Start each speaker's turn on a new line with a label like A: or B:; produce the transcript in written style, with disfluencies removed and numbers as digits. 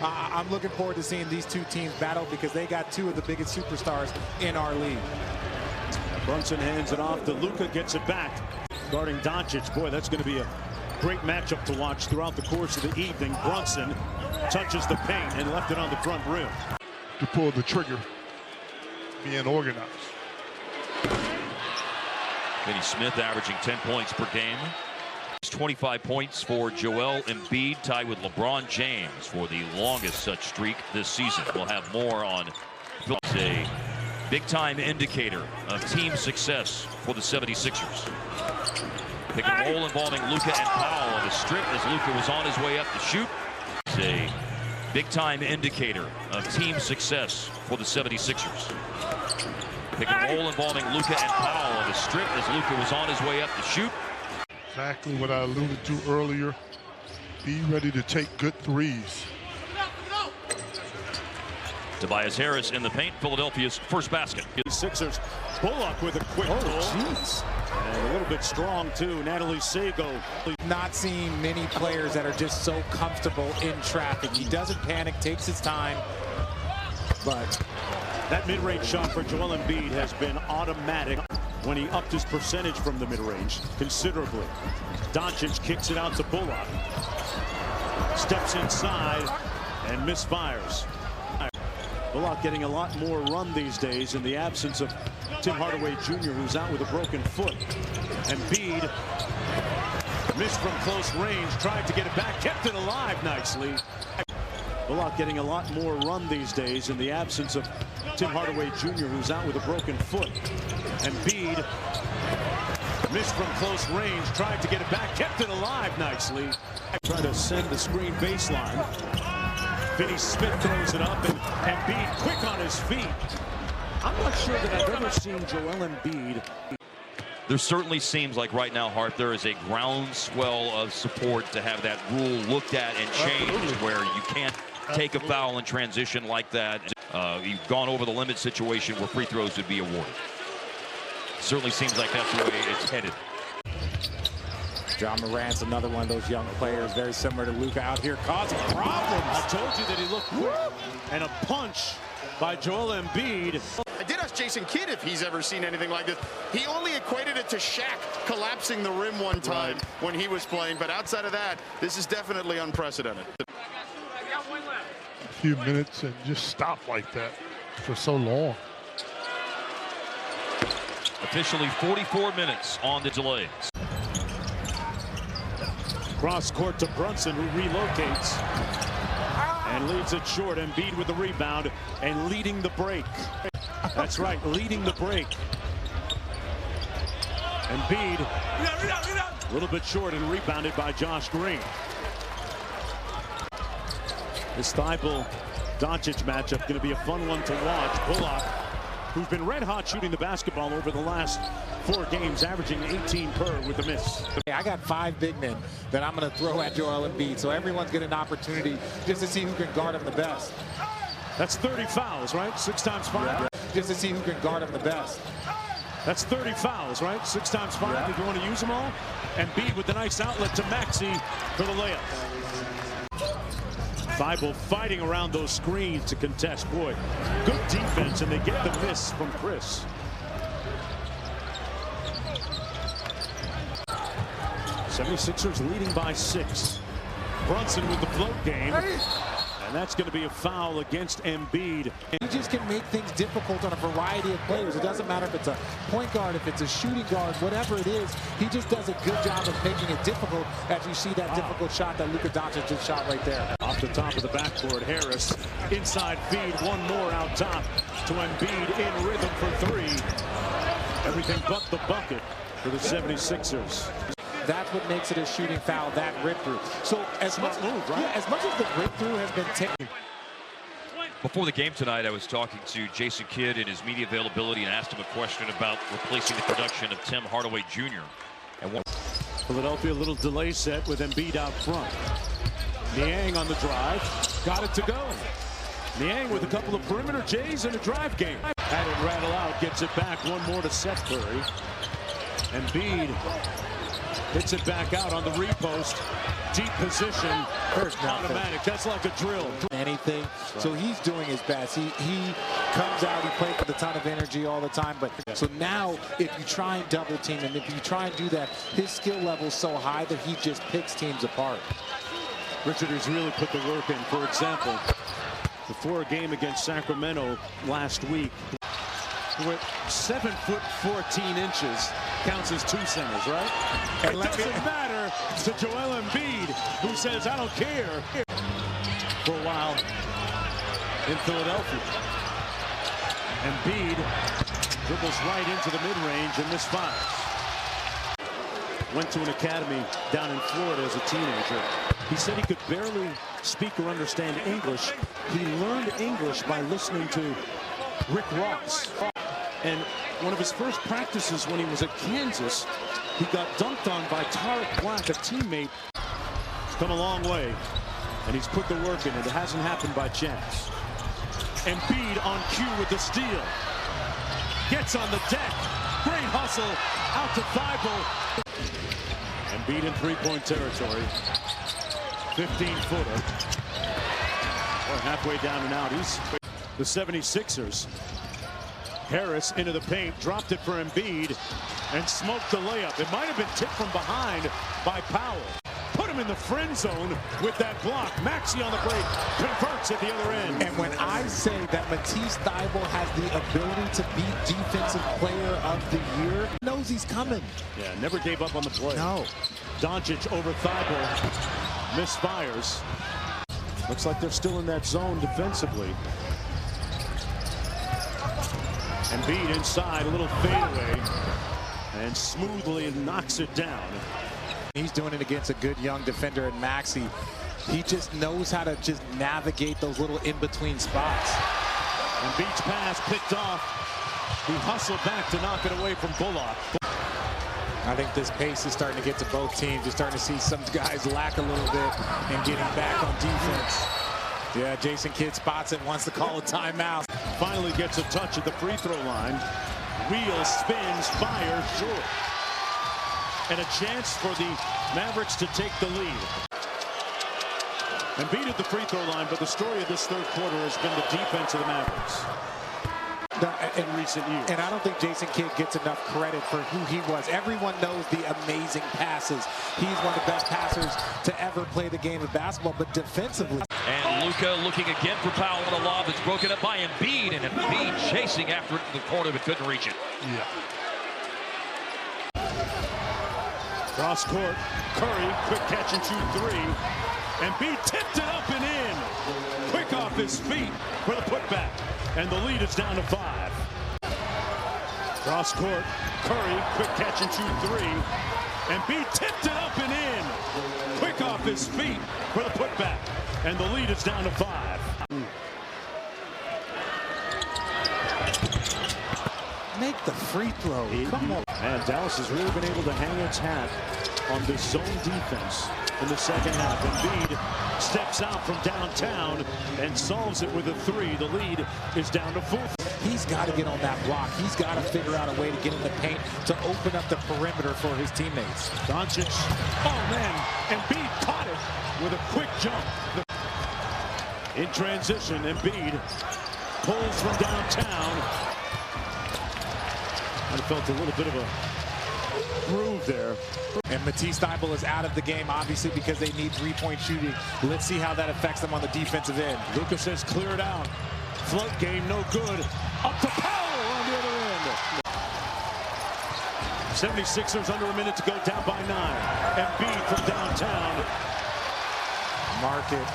A: I'm looking forward to seeing these two teams battle because they got two of the biggest superstars in our league.
B: Brunson hands it off to Luka, gets it back. Guarding Doncic. Boy, that's going to be a great matchup to watch throughout the course of the evening. Brunson touches the paint and left it on the front rim.
C: To pull the trigger, being organized.
D: Finney Smith averaging 10 points per game. 25 points for Joel Embiid, tied with LeBron James for the longest such streak this season. We'll have more on a big-time indicator of team success for the 76ers. Pick and roll involving Luka and Powell on the strip as Luka was on his way up to shoot. It's a big-time indicator of team success for the 76ers. Pick and roll involving Luka and Powell on the strip as Luka was on his way up to shoot.
C: Exactly what I alluded to earlier. Be ready to take good threes.
D: Tobias Harris in the paint, Philadelphia's first basket.
B: Sixers, Bullock with a quick
A: jeez.
B: And a little bit strong too. Natalie Sago.
A: Not seeing many players that are just so comfortable in traffic. He doesn't panic, takes his time, but
B: that mid-range shot for Joel Embiid has been automatic when he upped his percentage from the mid-range considerably. Doncic kicks it out to Bullock. Steps inside and misfires. Bullock getting a lot more run these days in the absence of Tim Hardaway Jr., who's out with a broken foot. Embiid missed from close range, tried to get it back, kept it alive nicely. Bullock getting a lot more run these days in the absence of Tim Hardaway Jr., who's out with a broken foot. Embiid missed from close range, tried to get it back, kept it alive nicely. Trying to send the screen baseline. Finney Smith throws it up, and Embiid quick on his feet. I'm not sure that I've ever seen Joel Embiid.
D: There certainly seems like right now, Hart, there is a groundswell of support to have that rule looked at and changed, where you can't take a foul in transition like that. You've gone over the limit situation where free throws would be awarded. Certainly seems like that's the way it's headed.
A: John Morant's another one of those young players, very similar to Luka, out here causing problems.
B: I told you that he looked quick. And a punch by Joel Embiid.
E: I did ask Jason Kidd if he's ever seen anything like this. He only equated it to Shaq collapsing the rim one time when he was playing, but outside of that, this is definitely unprecedented.
C: A few minutes and just stop like that for so long.
D: Officially 44 minutes on the delays.
B: Cross court to Brunson, who relocates and leaves it short. Embiid with the rebound and leading the break. That's right, leading the break. Embiid a little bit short and rebounded by Josh Green. This Thybulle-Doncic matchup going to be a fun one to watch. Bullock, who's been red hot shooting the basketball over the last 4 games, averaging 18 per with a miss.
A: I got 5 big men that I'm going to throw at Joel Embiid, so everyone's getting an opportunity just to see who can guard him the best.
B: That's 30 fouls, right? 6 times 5.
A: Yeah. Just to see who can guard him the best.
B: That's 30 fouls, right? 6 times 5. Yeah. If you want to use them all. Embiid with the nice outlet to Maxey for the layup. Thybulle fighting around those screens to contest. Boy, good defense, and they get the miss from Chris. '76ers leading by 6. Brunson with the float game. And that's going to be a foul against Embiid.
A: He just can make things difficult on a variety of players. It doesn't matter if it's a point guard, if it's a shooting guard, whatever it is. He just does a good job of making it difficult as you see that difficult shot that Luka Doncic just shot right there.
B: Off the top of the backboard, Harris. Inside feed, one more out top to Embiid in rhythm for 3. Everything but the bucket for the 76ers.
A: That's what makes it a shooting foul, that rip through. So as much, as much as the rip through has been taken.
D: Before the game tonight, I was talking to Jason Kidd in his media availability and asked him a question about replacing the production of Tim Hardaway Jr. And
B: Philadelphia, a little delay set with Embiid out front. Niang on the drive, got it to go. Niang with a couple of perimeter J's in a drive game. Had it rattle out, gets it back. One more to Seth Curry. Embiid Hits it back out on the repost. Deep position.
A: There's
B: Automatic. That's like a drill.
A: Anything. Right. So he's doing his best. He comes out, he plays with a ton of energy all the time. But so now if you try and double team him, if you try and do that, his skill level is so high that he just picks teams apart.
B: Richard has really put the work in. For example, before a game against Sacramento last week, with 7'14" counts as 2 centers, right? And it doesn't matter to Joel Embiid, who says, I don't care, for a while in Philadelphia. Embiid dribbles right into the mid-range and misfires. Went to an academy down in Florida as a teenager. He said he could barely speak or understand English. He learned English by listening to Rick Ross. And one of his first practices when he was at Kansas, he got dunked on by Tarek Black, a teammate. He's come a long way, and he's put the work in. It hasn't happened by chance. Embiid on cue with the steal. Gets on the deck. Great hustle. Out to Thibault. Embiid in three-point territory. 15-footer. Halfway down and out. He's the 76ers. Harris into the paint, dropped it for Embiid, and smoked the layup. It might have been tipped from behind by Powell. Put him in the friend zone with that block. Maxey on the break, converts at the other end.
A: And when I say that Matisse Thybulle has the ability to beat Defensive Player of the Year, he knows he's coming.
B: Yeah, never gave up on the play.
A: No.
B: Doncic over Thybulle, misfires. Looks like they're still in that zone defensively. Embiid inside, a little fadeaway, and smoothly knocks it down.
A: He's doing it against a good young defender in Maxey. He just knows how to just navigate those little in-between spots.
B: Embiid's pass picked off. He hustled back to knock it away from Bullock.
A: I think this pace is starting to get to both teams. You're starting to see some guys lack a little bit in getting back on defense. Yeah, Jason Kidd spots it, wants to call a timeout.
B: Finally gets a touch at the free throw line. Wheel spins, fires short. And a chance for the Mavericks to take the lead. Embiid at the free throw line, but the story of this third quarter has been the defense of the Mavericks. In recent years.
A: And I don't think Jason Kidd gets enough credit for who he was. Everyone knows the amazing passes. He's one of the best passers to ever play the game of basketball, but defensively.
D: And Luka looking again for Powell on a lob that's broken up by Embiid, and Embiid chasing after it in the corner but couldn't reach it.
C: Yeah.
B: Cross court, Curry, quick catch and shoot three. Embiid tipped it up and in. Quick off his feet for the putback. And the lead is down to 5. Cross court, Curry, quick catch and shoot three. Embiid tipped it up and in. Quick off his feet for the putback. And the lead is down to 5.
A: Make the free throw. Come on.
B: And Dallas has really been able to hang its hat on this zone defense in the second half. Embiid steps out from downtown and solves it with a 3. The lead is down to 4.
A: He's got to get on that block. He's got to figure out a way to get in the paint to open up the perimeter for his teammates.
B: Doncic, oh man, Embiid caught it with a quick jump. In transition, Embiid pulls from downtown. I felt a little bit of a groove there.
A: And Matisse Thybulle is out of the game, obviously, because they need three-point shooting. Let's see how that affects them on the defensive end.
B: Luka says clear it out. Float game, no good. Up to Powell on the other end. 76ers under a minute to go, down by 9. Embiid from downtown.
A: Mark it.